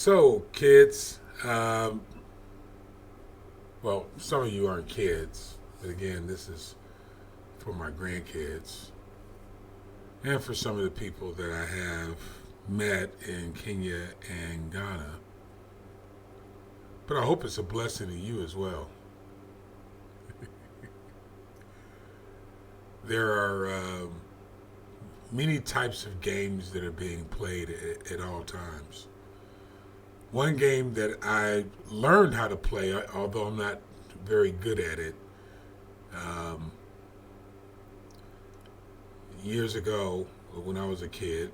So, kids, well, some of you aren't kids, but again, this is for my grandkids and for some of the people that I have met in Kenya and Ghana. But I hope it's a blessing to you as well. There are many types of games that are being played at all times. One game that I learned how to play, although I'm not very good at it, um, years ago when I was a kid,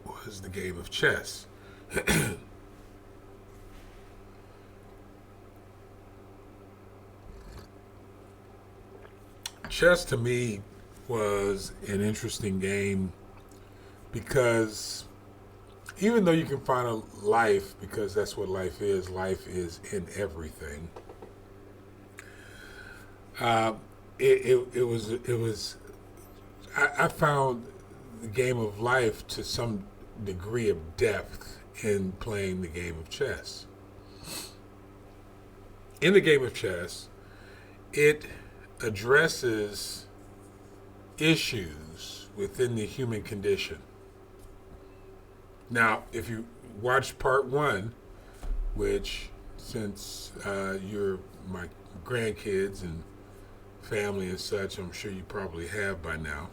was the game of chess. Chess to me was an interesting game because even though you can find a life, because that's what life is in everything. Uh, it was I found the game of life to some degree of depth in playing the game of chess. In the game of chess, it addresses issues within the human condition. Now, if you watch part one, which since you're my grandkids and family and such, I'm sure you probably have by now,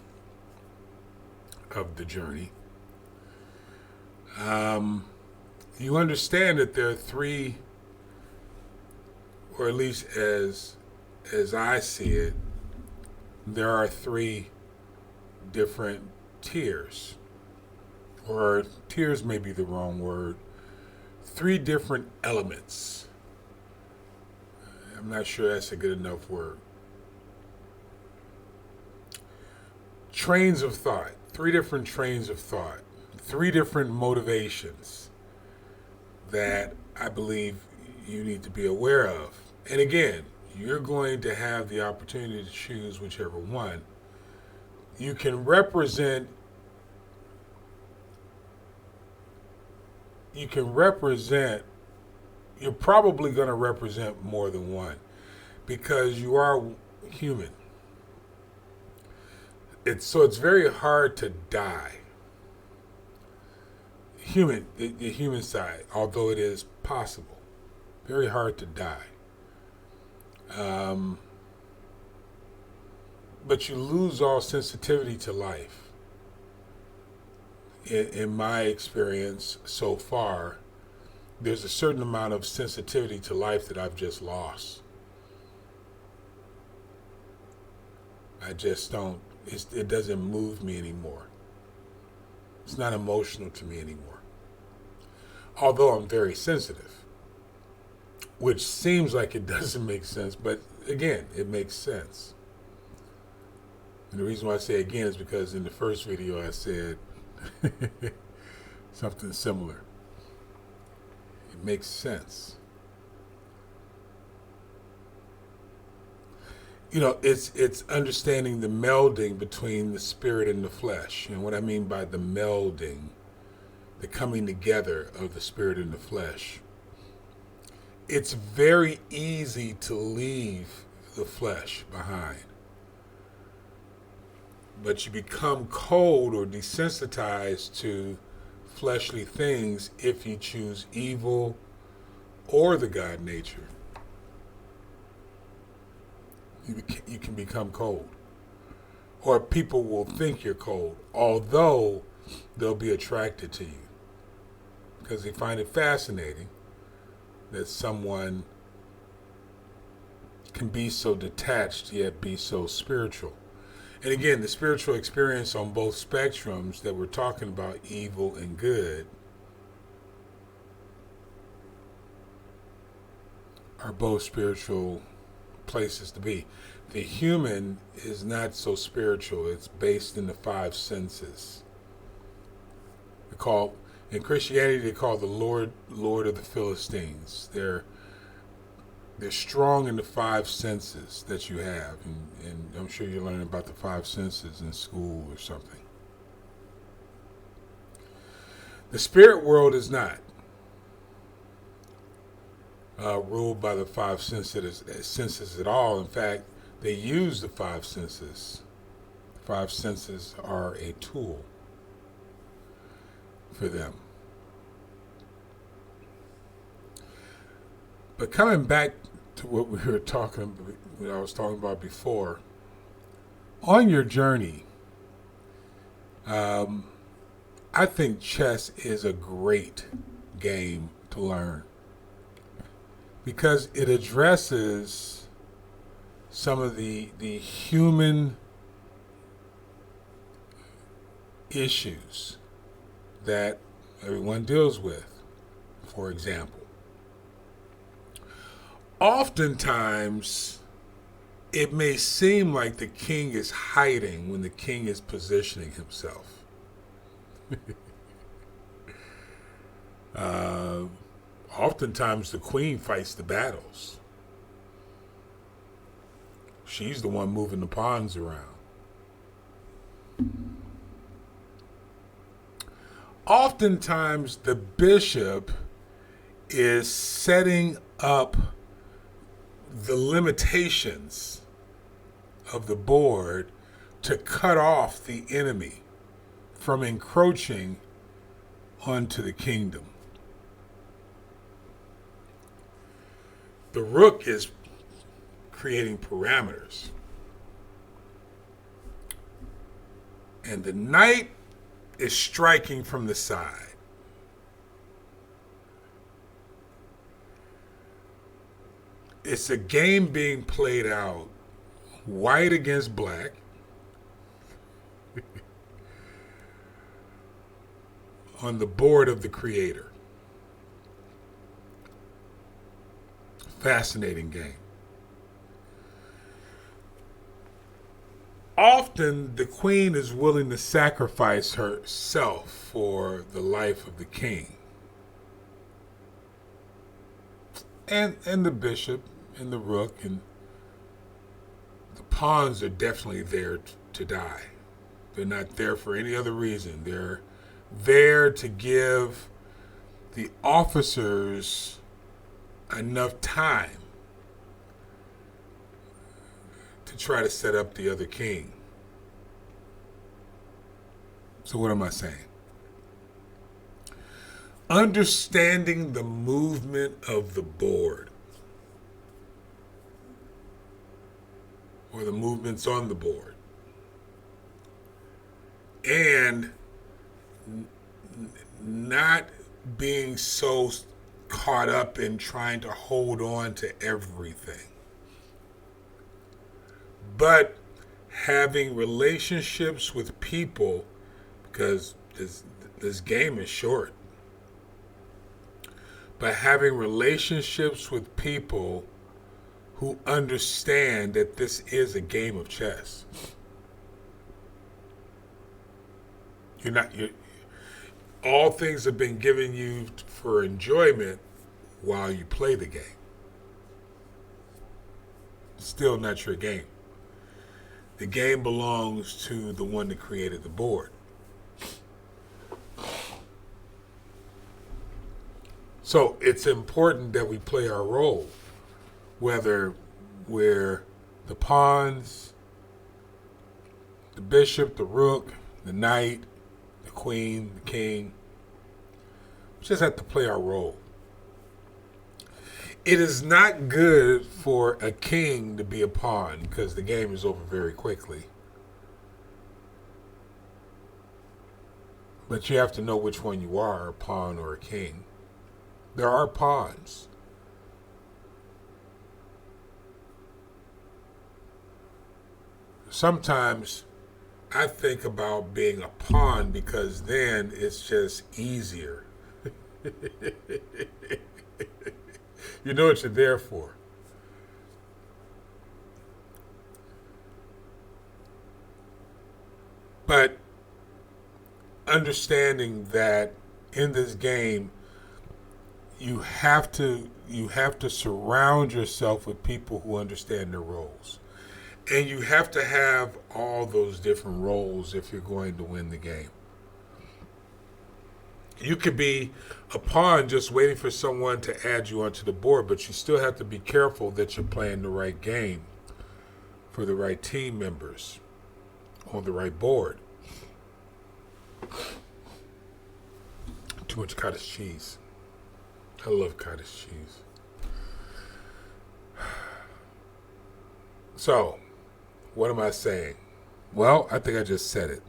of the journey, you understand that there are three, or at least as I see it, there are three different tiers. Or tiers may be the wrong word. Three different elements. I'm not sure that's a good enough word. Trains of thought. Three different trains of thought. Three different motivations that I believe you need to be aware of. And again, you're going to have the opportunity to choose whichever one. You can represent you're probably going to represent more than one because you are human. It's very hard to die. The human side, although it is possible, very hard to die. But you lose all sensitivity to life. In my experience so far, there's a certain amount of sensitivity to life that I've just lost. I just don't, it doesn't move me anymore. It's not emotional to me anymore. Although I'm very sensitive, which seems like it doesn't make sense, but again, it makes sense. And the reason why I say again is because in the first video I said something similar. It makes sense. You know, it's understanding the melding between the spirit and the flesh. And what I mean by the melding, the coming together of the spirit and the flesh. It's very easy to leave the flesh behind. But you become cold or desensitized to fleshly things if you choose evil or the God nature. You can become cold. Or people will think you're cold, although they'll be attracted to you. Because they find it fascinating that someone can be so detached yet be so spiritual. And again, the spiritual experience on both spectrums that we're talking about, evil and good, are both spiritual places to be. The human is not so spiritual. It's based in the five senses. In Christianity, they call the Lord of the Philistines. They're strong in the five senses that you have, and I'm sure you're learning about the five senses in school or something. The spirit world is not. ruled by the senses at all. In fact, they use the five senses. The five senses are a tool for them. But coming back to what I was talking about before, on your journey, I think chess is a great game to learn because it addresses some of the human issues that everyone deals with. For example, oftentimes it may seem like the king is hiding when the king is positioning himself. Oftentimes the queen fights the battles. She's the one moving the pawns around. Oftentimes the bishop is setting up the limitations of the board to cut off the enemy from encroaching onto the kingdom. The rook is creating parameters. And the knight is striking from the side. It's a game being played out white against black. On the board of the creator. Fascinating game. Often the queen is willing to sacrifice herself for the life of the king. And the bishop and the rook and the pawns are definitely there to die. They're not there for any other reason. They're there to give the officers enough time to try to set up the other king. So what am I saying? Understanding the movement of the board or the movements on the board and not being so caught up in trying to hold on to everything, but having relationships with people, because this game is short, but having relationships with people who understand that this is a game of chess. All things have been given you for enjoyment while you play the game. It's still not your game. The game belongs to the one that created the board. So it's important that we play our role, whether we're the pawns, the bishop, the rook, the knight, the queen, the king. We just have to play our role. It is not good for a king to be a pawn because the game is over very quickly. But you have to know which one you are, a pawn or a king. There are pawns. Sometimes I think about being a pawn because then it's just easier. You know what you're there for. But understanding that in this game, you have to surround yourself with people who understand their roles. And you have to have all those different roles if you're going to win the game. You could be a pawn just waiting for someone to add you onto the board, but you still have to be careful that you're playing the right game for the right team members on the right board. Too much cottage cheese. I love cottage cheese. So, what am I saying? Well, I think I just said it.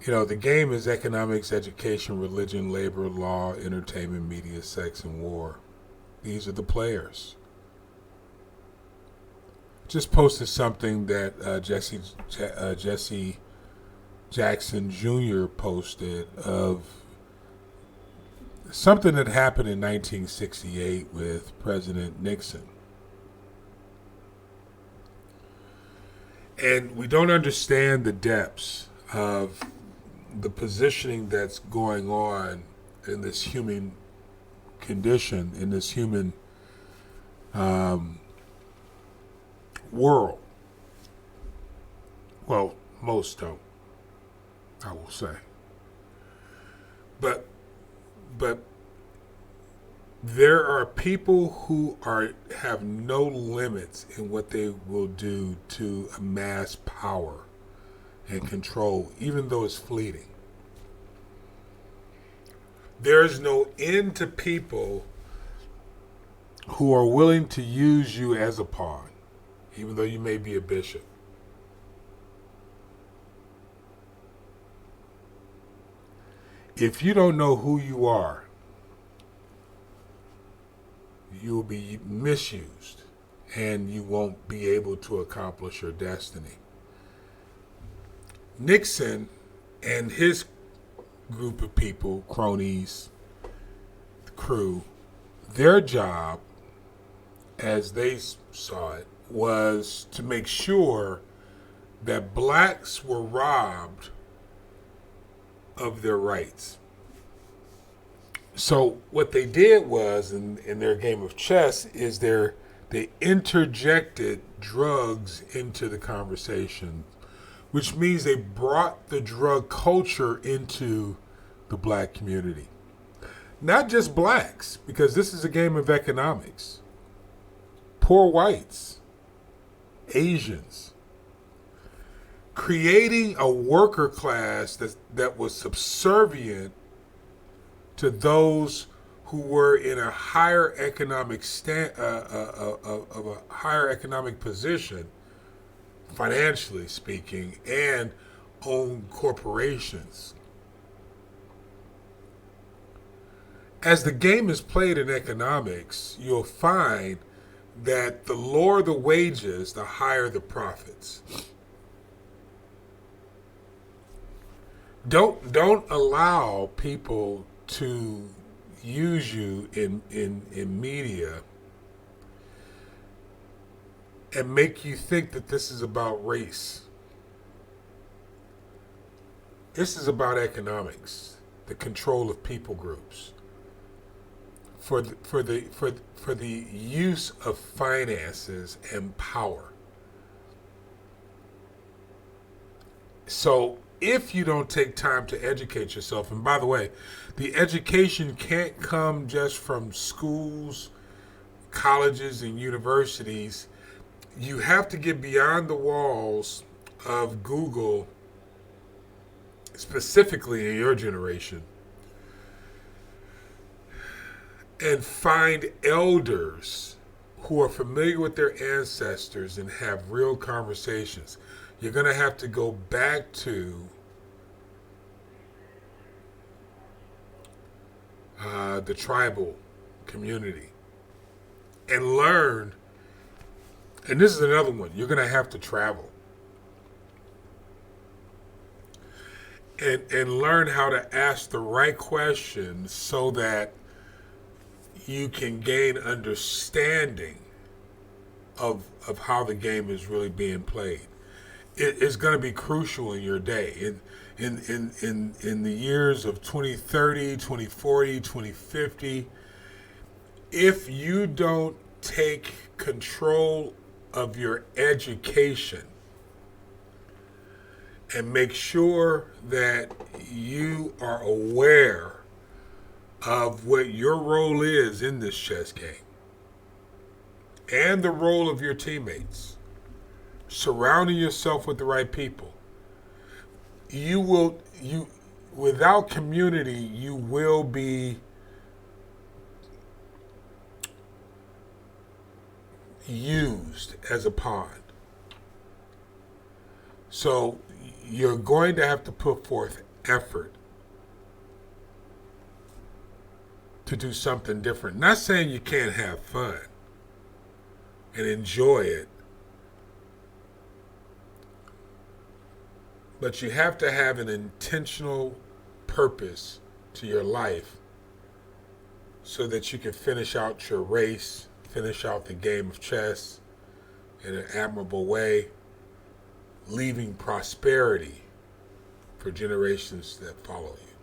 The game is economics, education, religion, labor, law, entertainment, media, sex, and war. These are the players. Just posted something that Jesse Jackson Jr. posted of something that happened in 1968 with President Nixon. And we don't understand the depths of the positioning that's going on in this human condition, in this human world. Well, most don't, I will say. But there are people who have no limits in what they will do to amass power and control, even though it's fleeting. There's no end to people who are willing to use you as a pawn, even though you may be a bishop. If you don't know who you are, you will be misused and you won't be able to accomplish your destiny. Nixon and his group of people, cronies, the crew, their job, as they saw it, was to make sure that blacks were robbed of their rights. So what they did was, in their game of chess, is they interjected drugs into the conversation, which means they brought the drug culture into the black community. Not just blacks, because this is a game of economics. Poor whites, Asians, creating a worker class that was subservient to those who were in a higher economic of a higher economic position, financially speaking, and own corporations. As the game is played in economics, you'll find that the lower the wages, the higher the profits. Don't allow people to use you in media and make you think that this is about race. This is about economics, the control of people groups, for the use of finances and power. So if you don't take time to educate yourself, and by the way, the education can't come just from schools, colleges, and universities. You have to get beyond the walls of Google, specifically in your generation, and find elders who are familiar with their ancestors and have real conversations. You're going to have to go back to the tribal community and learn. And this is another one. You're going to have to travel and learn how to ask the right questions so that you can gain understanding of how the game is really being played. It's going to be crucial in your day. In the years of 2030, 2040, 2050, if you don't take control of your education and make sure that you are aware of what your role is in this chess game and the role of your teammates. Surrounding yourself with the right people. You without community, you will be used as a pawn. So you're going to have to put forth effort to do something different. Not saying you can't have fun and enjoy it, but you have to have an intentional purpose to your life so that you can finish out your race, finish out the game of chess in an admirable way, leaving prosperity for generations that follow you.